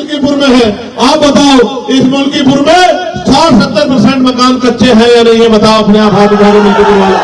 मलकीपुर में है। आप बताओ इस मलकीपुर में 60-70% मकान कच्चे हैं या नहीं, ये बताओ अपने आप हाथ उठाओ मलकीपुर वाला।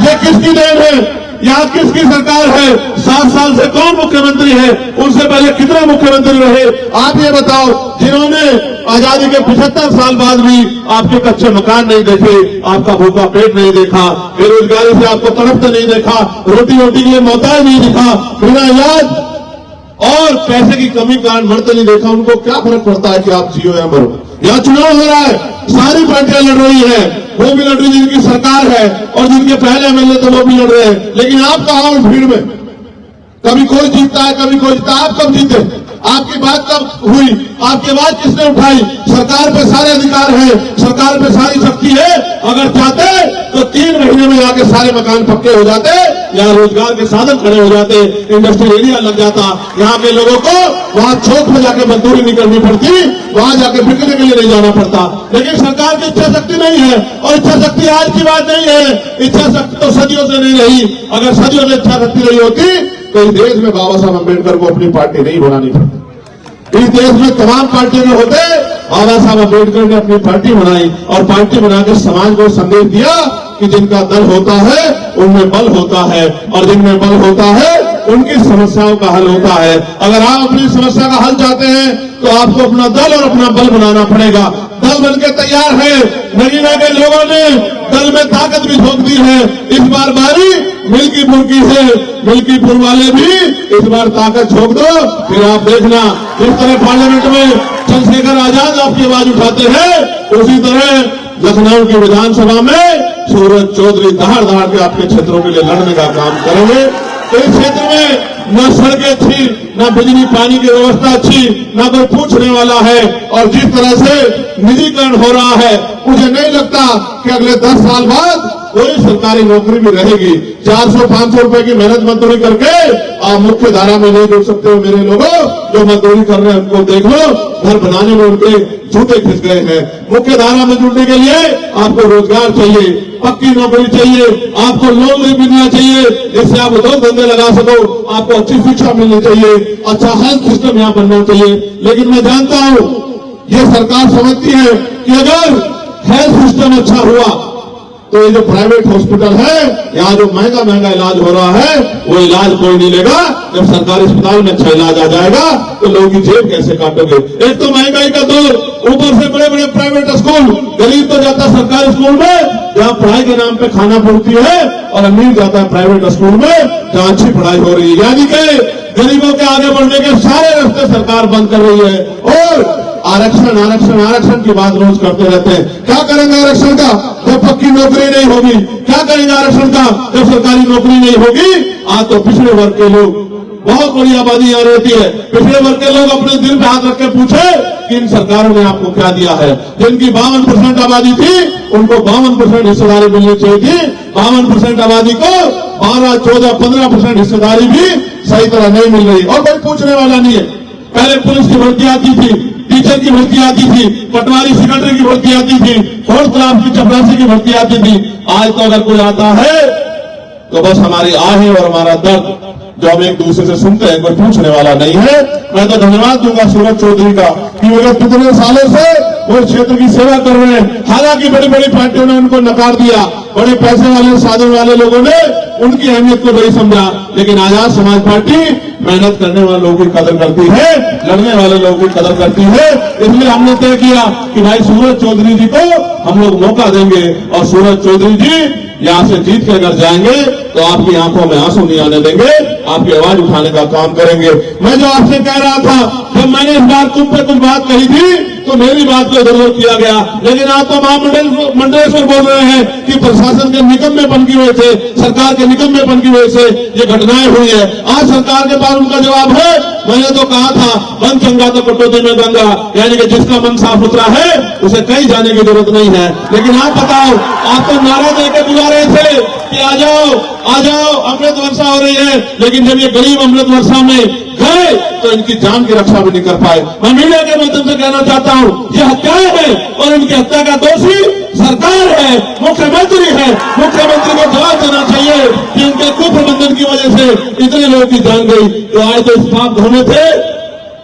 ये किसकी देन है? यहाँ किसकी सरकार है? 7 साल से कौन मुख्यमंत्री है? उनसे पहले कितने मुख्यमंत्री रहे? आप ये बताओ, जिन्होंने आजादी के 75 साल बाद भी आपके कच्चे मकान नहीं देखे, आपका भूखा पेट नहीं देखा, बेरोजगारी से आपको तड़पते नहीं देखा, रोटी रोटी के लिए मोहताज नहीं दिखा, बिना इलाज और पैसे की कमी कारण मरते नहीं देखा, उनको क्या फर्क पड़ता है कि आप जियो या मरो? यहाँ चुनाव हो रहा है, सारी पार्टियां लड़ रही है, वो भी लड़ रही जिनकी सरकार है और जिनके पहले एमएलए थे वो भी लड़ रहे हैं, लेकिन आप कहाँ हो भीड़ में? कभी कोई जीतता है, कभी कोई जीतता है। आप कब जीते? आपकी बात कब हुई? आपकी आवाज किसने उठाई? सरकार पे सारे अधिकार है, सरकार पे सारी शक्ति है। अगर चाहते तो 3 महीने में आके सारे मकान पक्के हो जाते, यहाँ रोजगार के साधन खड़े हो जाते, इंडस्ट्रियल एरिया लग जाता, यहाँ के लोगों को वहां चौक में जाके मजदूरी नहीं करनी पड़ती, वहां जाके बिकने के लिए नहीं जाना पड़ता। लेकिन सरकार की इच्छा शक्ति नहीं है, और इच्छा शक्ति आज की बात नहीं है, इच्छा शक्ति तो सदियों से नहीं रही। अगर सदियों से इच्छा शक्ति नहीं होती तो इस देश में बाबा साहब अम्बेडकर को अपनी पार्टी नहीं बनानी पड़ती। इस देश में तमाम पार्टियों में होते, बाबा साहब अम्बेडकर ने अपनी पार्टी बनाई और पार्टी बनाकर समाज को संदेश दिया कि जिनका दल होता है उनमें बल होता है, और जिनमें बल होता है उनकी समस्याओं का हल होता है। अगर आप अपनी समस्या का हल चाहते हैं तो आपको अपना दल और अपना बल बनाना पड़ेगा। दल बनके तैयार है, नगीना के लोगों ने दल में ताकत भी झोंक दी है। इस बार बारी मिल्कीपुर की है, मिल्कीपुर वाले भी इस बार ताकत झोंक दो, फिर आप देखना जिस तरह पार्लियामेंट में चंद्रशेखर आजाद आपकी आवाज उठाते हैं, उसी तरह लखनऊ की विधानसभा में सूरज चौधरी दहाड़ दहाड़ के आपके क्षेत्रों के लिए लड़ने का काम करेंगे। तो इस क्षेत्र में न सड़कें अच्छी, न बिजली पानी की व्यवस्था अच्छी, न कोई पूछने वाला है, और जिस तरह से निजीकरण हो रहा है, मुझे नहीं लगता कि अगले 10 साल बाद कोई सरकारी नौकरी भी रहेगी। 400-500 रुपए की मेहनत मजदूरी करके आप मुख्य धारा में नहीं जुड़ सकते हो। मेरे लोगों जो मजदूरी कर रहे हैं उनको देख लो, घर बनाने में उनके जूते खिंच गए हैं। मुख्य धारा में जुड़ने के लिए आपको रोजगार चाहिए, पक्की नौकरी चाहिए, आपको लोन भी मिलना चाहिए जिससे आप उद्योग धंधे लगा सको, आपको अच्छी शिक्षा मिलनी चाहिए, अच्छा हेल्थ सिस्टम यहाँ बनना चाहिए। लेकिन मैं जानता हूं ये सरकार समझती है कि अगर हेल्थ सिस्टम अच्छा हुआ तो ये जो प्राइवेट हॉस्पिटल है, यहाँ जो महंगा महंगा इलाज हो रहा है, वो इलाज कोई नहीं लेगा। जब सरकारी अस्पताल में अच्छा इलाज आ जाएगा तो लोगों की जेब कैसे काटोगे? एक तो महंगाई का दौर, ऊपर से बड़े बड़े प्राइवेट स्कूल, गरीब तो जाता सरकारी स्कूल में जहाँ पढ़ाई के नाम पे खाना पूर्ति है, और अमीर जाता है प्राइवेट स्कूल में जहाँ अच्छी पढ़ाई हो रही है। यानी कि गरीबों के आगे बढ़ने के सारे रास्ते सरकार बंद कर रही है। और आरक्षण आरक्षण आरक्षण की बात रोज करते रहते हैं। क्या करेंगे आरक्षण का जब पक्की नौकरी नहीं होगी? क्या करेंगे आरक्षण का जब सरकारी नौकरी नहीं होगी? आज तो पिछड़े वर्ग के लोग, बहुत बड़ी आबादी यहाँ रहती है, पिछड़े वर्ग के लोग अपने दिल पे हाथ रख के पूछे कि इन सरकारों ने आपको क्या दिया है? जिनकी 52% आबादी थी उनको 52% हिस्सेदारी मिलनी चाहिए थी। 52% आबादी को 12, 14, 15% हिस्सेदारी भी सही तरह नहीं मिल रही, और कोई पूछने वाला नहीं है। पहले पुलिस की भर्ती आती थी, टीचर की भर्ती आती थी, पटवारी सेक्रेटरी की भर्ती आती थी, 4th क्लास की चपरासी की भर्ती आती थी। आज तो अगर कोई आता है तो बस हमारी आहें और हमारा दर्द जो हम एक दूसरे से सुनते हैं, कोई पूछने वाला नहीं है। मैं तो धन्यवाद दूंगा सूरज चौधरी का कि वो लोग कितने सालों से वो क्षेत्र की सेवा कर रहे हैं। हालांकि बड़ी बड़ी पार्टियों ने उनको नकार दिया, बड़े पैसे वाले साधन वाले लोगों ने उनकी अहमियत को नहीं समझा, लेकिन आजाद समाज पार्टी मेहनत करने वाले लोगों की कदर करती है, लड़ने वाले लोगों की कदर करती है। इसलिए हमने तय किया कि भाई सूरज चौधरी जी को हम लोग मौका देंगे, और सूरज चौधरी जी यहाँ से जीत के अगर जाएंगे तो आपकी आंखों में आंसू नहीं आने देंगे, आपकी आवाज उठाने का काम करेंगे। मैं जो आपसे कह रहा था, जब मैंने इस बार तुम पे कुछ बात कही थी तो मेरी बात को जरूर किया गया, लेकिन आप तो महामंडलेश्वर बोल रहे हैं कि प्रशासन के निकम्मेपन की वजह से, सरकार के निकम्मेपन की वजह से ये घटनाएं हुई है। आज सरकार के पास उनका जवाब है। मैंने तो कहा था मन चंगा तो कटौती में गंगा, यानी कि जिसका मन साफ सुथरा है उसे कहीं जाने की जरूरत नहीं है। लेकिन आप बताओ, आप तो नारा देकर बुला रहे थे कि आ जाओ अमृत वर्षा हो रही है, लेकिन जब ये गरीब अमृत वर्षा में गए तो इनकी जान की रक्षा भी नहीं कर पाए। मैं मीडिया के माध्यम से कहना चाहता हूं, ये हत्याएं हैं और इनकी हत्या का दोषी सरकार है, मुख्यमंत्री है। मुख्यमंत्री को जवाब देना चाहिए कि इनके कुप्रबंधन की वजह से इतने लोगों की जान गई। तो आए तो इस पाप धोने थे,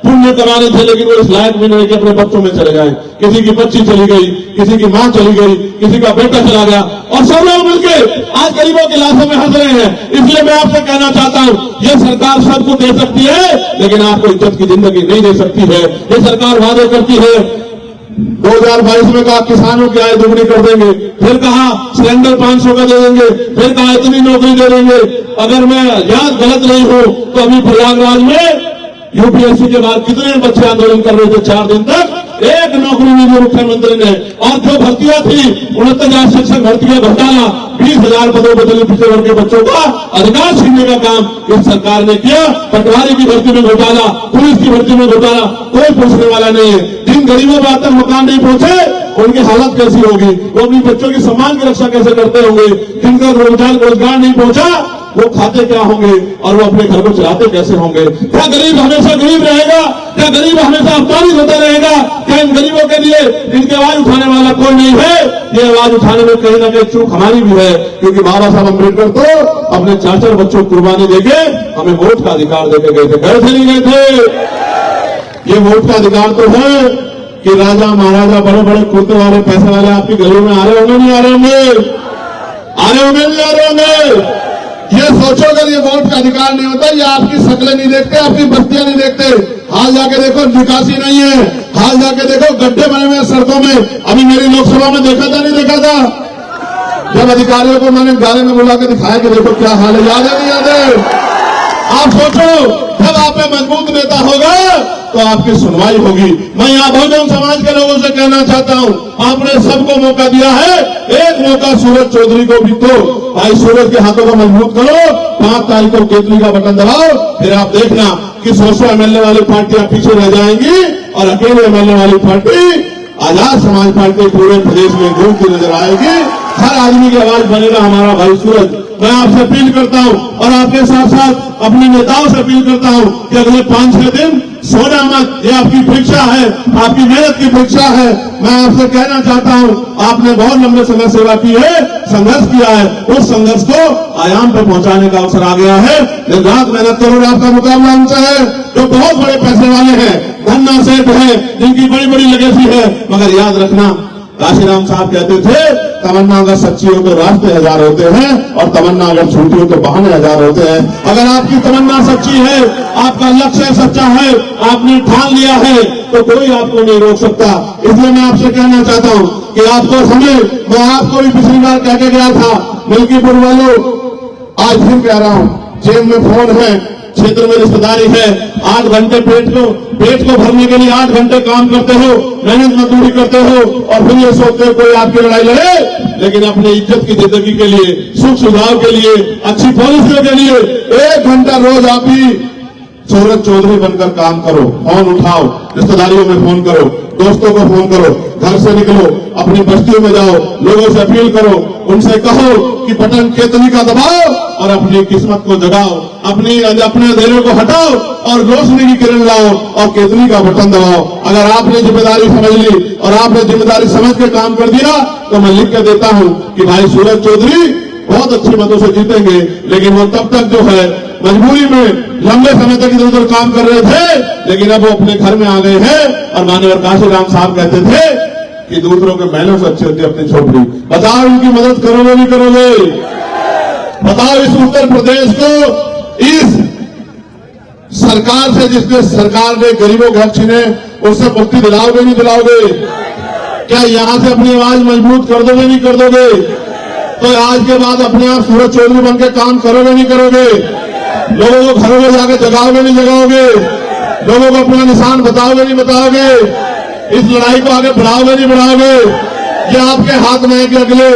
पुण्य पुण्य कमाने थे, लेकिन वो इस लायक भी नहीं कि अपने बच्चों में चले जाए। किसी की बच्ची चली गई, किसी की मां चली गई, किसी का बेटा चला गया, और सब लोग मिलके आज गरीबों की लाशों में हंस रहे हैं। इसलिए मैं आपसे कहना चाहता हूं, ये सरकार सबको दे सकती है, लेकिन आपको इज्जत की जिंदगी नहीं दे सकती है। ये सरकार वादे करती है, 2022 में कहा किसानों की आय दोगुनी कर देंगे, फिर कहा सिलेंडर 500 का दे देंगे, फिर कहा इतनी नौकरी दे देंगे। अगर मैं याद गलत नहीं हूं तो अभी प्रयागराज में यूपीएससी के बाद कितने बच्चे आंदोलन कर रहे थे 4 दिन तक, एक नौकरी नहीं दी मुख्यमंत्री ने। और जो भर्तियां थी 69,000 शिक्षक भर्ती का घोटाला, 20,000 पदों पर दलित पिछड़े वर्ग के बच्चों का अधिकार छीनने का काम इस सरकार ने किया। पटवारी की भर्ती में घोटाला, पुलिस की भर्ती में घोटाला, कोई पूछने वाला नहीं है। जिन गरीबों को आज तक मकान नहीं पहुंचे उनकी हालत कैसी होगी, वो अपनी बच्चों की सम्मान की रक्षा कैसे करते होंगे। जिनका रोजगार नहीं पहुंचा वो खाते क्या होंगे और वो अपने घर को चलाते कैसे होंगे। क्या गरीब हमेशा गरीब रहेगा? क्या गरीब हमेशा अपमानित होता रहेगा? क्या इन गरीबों के लिए इनकी आवाज उठाने वाला कोई नहीं है? ये आवाज उठाने में कहीं ना कहीं चूक हमारी भी है, क्योंकि बाबा साहब अम्बेडकर तो अपने 4 बच्चों को कुर्बानी देके हमें वोट का अधिकार देके गए थे। गए थे नहीं गए थे? ये वोट का अधिकार तो है कि राजा महाराजा बड़े बड़े कुर्ते वाले पैसे वाले आपकी गलियों में आ रहे होंगे, नहीं आ रहे होंगे? आ रहे होंगे, नहीं आ रहे होंगे? ये सोचो, अगर ये वोट का अधिकार नहीं होता, ये आपकी शक्लें नहीं देखते, आपकी बस्तियां नहीं देखते। हाल जाके देखो निकासी नहीं है, हाल जाके देखो गड्ढे बने हुए सड़कों में। अभी मेरी लोकसभा में देखा था, नहीं देखा था? जब अधिकारियों को मैंने गाड़ी में बुला के दिखाया कि देखो क्या हाल है, याद है नहीं याद है? आप सोचो, जब आप में मजबूत नेता होगा तो आपकी सुनवाई होगी। मैं यहाँ बहुजन समाज के लोगों से कहना चाहता हूँ, आपने सबको मौका दिया है, एक मौका सूरज चौधरी को भी दो। भाई सूरज के हाथों को मजबूत करो, 5 तारीख को केतली का बटन दबाओ, फिर आप देखना कि 100 एमएलए वाली पार्टियां पीछे रह जाएंगी और अकेले एमएलए वाली पार्टी आजाद समाज पार्टी पूरे प्रदेश में घूमती नजर आएगी। हर आदमी की आवाज बनेगा हमारा भाई सूरज। मैं आपसे अपील करता हूं और आपके साथ साथ अपने नेताओं से अपील करता हूं कि अगले 5-6 दिन सोना मत, ये आपकी परीक्षा है, आपकी मेहनत की परीक्षा है। मैं आपसे कहना चाहता हूं, आपने बहुत लंबे समय सेवा की है, संघर्ष किया है, उस संघर्ष को आयाम पर पहुंचाने का अवसर आ गया है। दिन रात मेहनत करो, आपका मुकाबला उनसे है जो बहुत बड़े पैसे वाले हैं, धन्ना सेठ है, जिनकी बड़ी बड़ी लेगेसी है। मगर याद रखना, काशीराम साहब कहते थे, तमन्ना अगर सच्ची हो तो रास्ते 1000 होते हैं और तमन्ना अगर झूठी हो तो बहाने 1000 होते हैं। अगर आपकी तमन्ना सच्ची है, आपका लक्ष्य सच्चा है, आपने ठान लिया है, तो कोई आपको नहीं रोक सकता। इसलिए मैं आपसे कहना चाहता हूं कि आपको समय, मैं आपको भी पिछली बार कह के गया था, मिल्कीपुर वालों, आज फिर कह रहा हूं, जेब में फोन है, क्षेत्र में रिश्तेदारी है, 8 घंटे पेट को भरने के लिए 8 घंटे काम करते हो, मेहनत मजदूरी करते हो, और फिर ये सोचते हो कोई आपकी लड़ाई लड़े। लेकिन अपनी इज्जत की जिंदगी के लिए, सुख सुधार के लिए, अच्छी पॉलिसियों के लिए 1 घंटा रोज आप ही सूरज चौधरी बनकर काम करो। फोन उठाओ, रिश्तेदारियों में फोन करो, दोस्तों को फोन करो, घर से निकलो, अपनी बस्तियों में जाओ, लोगों से अपील करो, उनसे कहो कि बटन केतली का दबाओ और अपनी किस्मत को जगाओ, अपने अंधेरे को हटाओ और रोशनी की किरण लाओ और केतली का बटन दबाओ। अगर आपने जिम्मेदारी समझ ली और आपने जिम्मेदारी समझ के काम कर दिया तो मैं लिख के देता हूं कि भाई सूरज चौधरी बहुत अच्छी मतों से जीतेंगे। लेकिन वो तब तक जो है मजबूरी में लंबे समय तक इधर उधर काम कर रहे थे, लेकिन अब वो अपने घर में आ गए हैं। और माननीय काशीराम साहब कहते थे कि दूसरों के महलों से अच्छी होती है अपनी झोपड़ी। बताओ उनकी मदद करोगे नहीं करोगे? बताओ इस उत्तर प्रदेश को इस सरकार से, जिसने सरकार ने गरीबों के हक छीने, उससे मुक्ति दिलाओगे नहीं दिलाओगे? क्या यहां से अपनी आवाज मजबूत कर दोगे नहीं कर दोगे? तो आज के बाद अपने आप सूरज चौधरी बनकर काम करोगे नहीं करोगे? लोगों को घरों में जाकर जगाओगे नहीं जगाओगे? लोगों को अपना निशान बताओगे नहीं बताओगे? इस लड़ाई को आगे बढ़ाओगे नहीं बढ़ाओगे? ये आपके हाथ में है कि अगले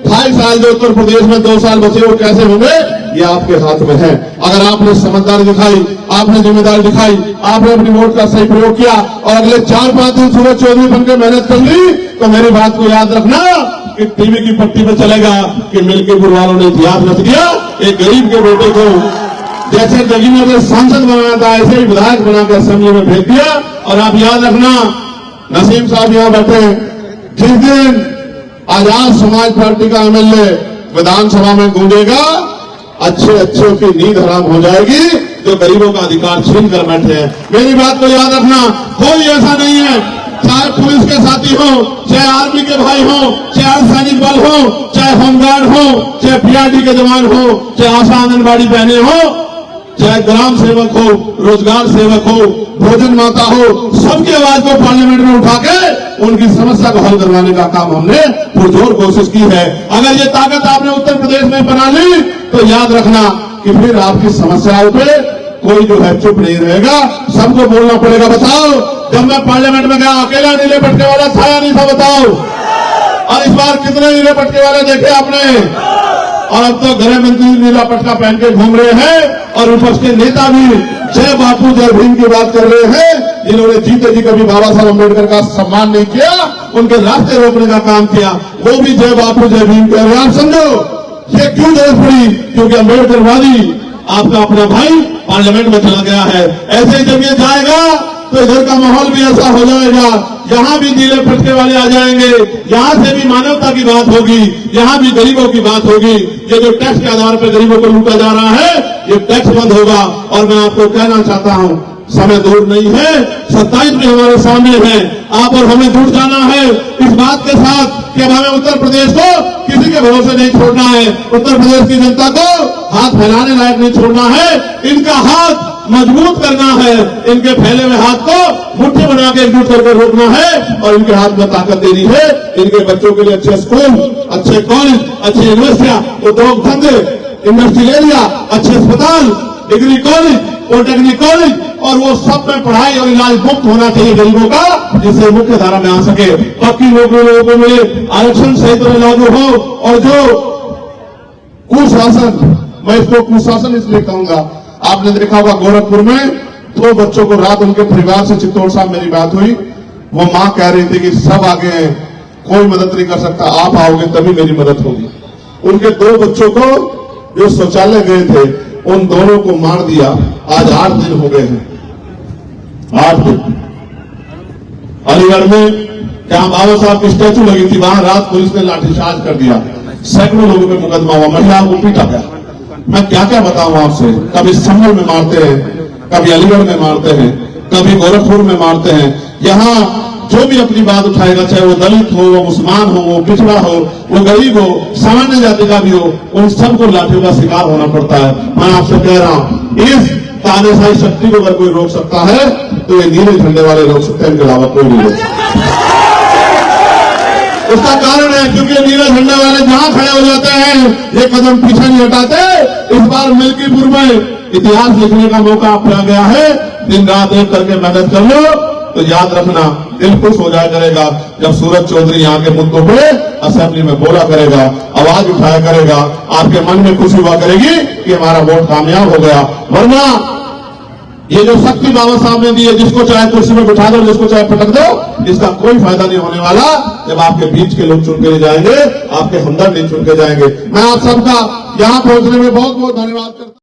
2.5 साल जो उत्तर प्रदेश में 2 साल बचे वो कैसे होंगे, ये आपके हाथ में है। अगर आपने समझदारी दिखाई, आपने जिम्मेदारी दिखाई, आपने अपनी वोट का सही प्रयोग किया और अगले 4-5 दिन सूरज चौधरी बनकर मेहनत कर ली, तो मेरी बात को याद रखना कि टीवी की पट्टी पे चलेगा कि मिल्कीपुर वालों ने इतिहास रच दिया। एक गरीब के बेटे को जैसे जगीनगर ने सांसद बनाया था, ऐसे ही विधायक बनाकर असेंबली में भेज दिया। और आप याद रखना, नसीम साहब यहां बैठे, जिस दिन आजाद समाज पार्टी का एमएलए विधानसभा में गूंजेगा, अच्छे अच्छों की नींद हराम हो जाएगी। जो गरीबों का अधिकार छीन कर बैठे हैं। मेरी बात को याद रखना, कोई ऐसा नहीं है, चाहे पुलिस के साथी हो, चाहे आर्मी के भाई हो, चाहे अर्धसैनिक बल हो, चाहे होमगार्ड हो, चाहे पीआरडी के जवान हो, चाहे आशा आंगनबाड़ी बहनें हो, चाहे ग्राम सेवक हो, रोजगार सेवक हो, भोजन माता हो, सबकी आवाज को पार्लियामेंट में उठा के उनकी समस्या को हल करवाने का काम हमने पुरजोर कोशिश की है। अगर ये ताकत आपने उत्तर प्रदेश में बना ली तो याद रखना कि फिर आपकी समस्याओं पे कोई जो है चुप नहीं रहेगा, सबको बोलना पड़ेगा। बताओ, जब मैं पार्लियामेंट में गया अकेला नीले पटके वाला था या नहीं था? बताओ। और इस बार कितने नीले पटके वाले देखे आपने? और अब तो गृह मंत्री नीला पटका पहन के घूम रहे हैं और विपक्ष के नेता भी जय बापू जय भीम की बात कर रहे हैं, जिन्होंने जीते जी कभी बाबा साहब अम्बेडकर का सम्मान नहीं किया, उनके रास्ते रोकने का काम किया, वो भी जय बापू जय भीम कह रहे हैं। आप समझो ये क्यों जरूरत पड़ी? क्योंकि अम्बेडकरवादी आपका अपना भाई पार्लियामेंट में चला गया है। ऐसे ही जब ये जाएगा तो इधर का माहौल भी ऐसा हो जाएगा, यहाँ भी नीले पटके वाले आ जाएंगे, यहाँ से भी मानवता की बात होगी, यहाँ भी गरीबों की बात होगी। ये जो टैक्स के आधार पर गरीबों को लूटा जा रहा है, ये टैक्स बंद होगा। और मैं आपको कहना चाहता हूँ, समय दूर नहीं है, 27 में हमारे सामने है। आप और हमें जुट जाना है इस बात के साथ कि अब हमें उत्तर प्रदेश को किसी के भरोसे नहीं छोड़ना है। उत्तर प्रदेश की जनता को हाथ फैलाने लायक नहीं छोड़ना है, इनका हाथ मजबूत करना है, इनके फैले हुए हाथ को मुट्ठी बना के एकजुट करके रोकना है और इनके हाथ में ताकत देनी है। इनके बच्चों के लिए अच्छे स्कूल, अच्छे कॉलेज, अच्छी यूनिवर्सिटियां, उद्योग धंधे, इंडस्ट्रियल एरिया, अच्छे अस्पताल, डिग्री कॉलेज, पॉलिटेक्निक कॉलेज, और वो सब में पढ़ाई और इलाज मुफ्त होना चाहिए गरीबों का, जिससे मुख्य धारा में आ सके। पक्की नौकरी लोगों को मिले, आरक्षण सही तरह लागू हो। और जो कुशासन, मैं इसको कुशासन इसलिए कहूंगा, आपने देखा होगा गोरखपुर में 2 बच्चों को रात उनके परिवार से चित्तौड़ साहब मेरी बात हुई, वो मां कह रही थी कि सब आगे हैं, कोई मदद नहीं कर सकता, आप आओगे तभी मेरी मदद होगी। उनके 2 बच्चों को जो शौचालय गए थे उन दोनों को मार दिया। आज 8 दिन हो गए हैं, 8 दिन। अलीगढ़ में क्या बाबा साहब की स्टैचू लगी थी, वहां रात पुलिस ने लाठीचार्ज कर दिया, सैकड़ों लोगों पे मुकदमा हुआ, महिला को पीटा गया। मैं क्या क्या बताऊं आपसे, कभी संभल में मारते हैं, कभी अलीगढ़ में मारते हैं, कभी गोरखपुर में मारते हैं। यहाँ जो भी अपनी बात उठाएगा, चाहे वो दलित हो, वो मुसलमान हो, वो पिछड़ा हो, वो गरीब हो, सामान्य जाति का भी हो, उन सबको लाठियों का शिकार होना पड़ता है। मैं आपसे कह रहा हूं, इस तानाशाही शक्ति को अगर कोई रोक सकता है तो ये नीले झंडे वाले रोक सकते हैं, इनके अलावा कोई नहीं रोक सकता। उसका कारण है क्योंकि नीले झंडे वाले जहां खड़े हो जाते हैं, ये कदम पीछे नहीं हटाते। इस बार मिल्कीपुर में इतिहास लिखने का मौका आपको आ गया है। दिन रात एक करके मेहनत कर लो तो याद रखना, दिल खुश हो जाया करेगा जब सूरज चौधरी यहाँ के मुद्दों पे असेंबली में बोला करेगा, आवाज उठाया करेगा, आपके मन में खुशी हुआ करेगी कि हमारा वोट कामयाब हो गया। वरना ये जो शक्ति बाबा साहब ने दी है, जिसको चाहे कुर्सी में बिठा दो, जिसको चाहे पटक दो, इसका कोई फायदा नहीं होने वाला जब आपके बीच के लोग चुन के जाएंगे, आपके हमदर्द नहीं चुन के जाएंगे। मैं आप सबका यहाँ पहुंचने में बहुत बहुत धन्यवाद करता हूं।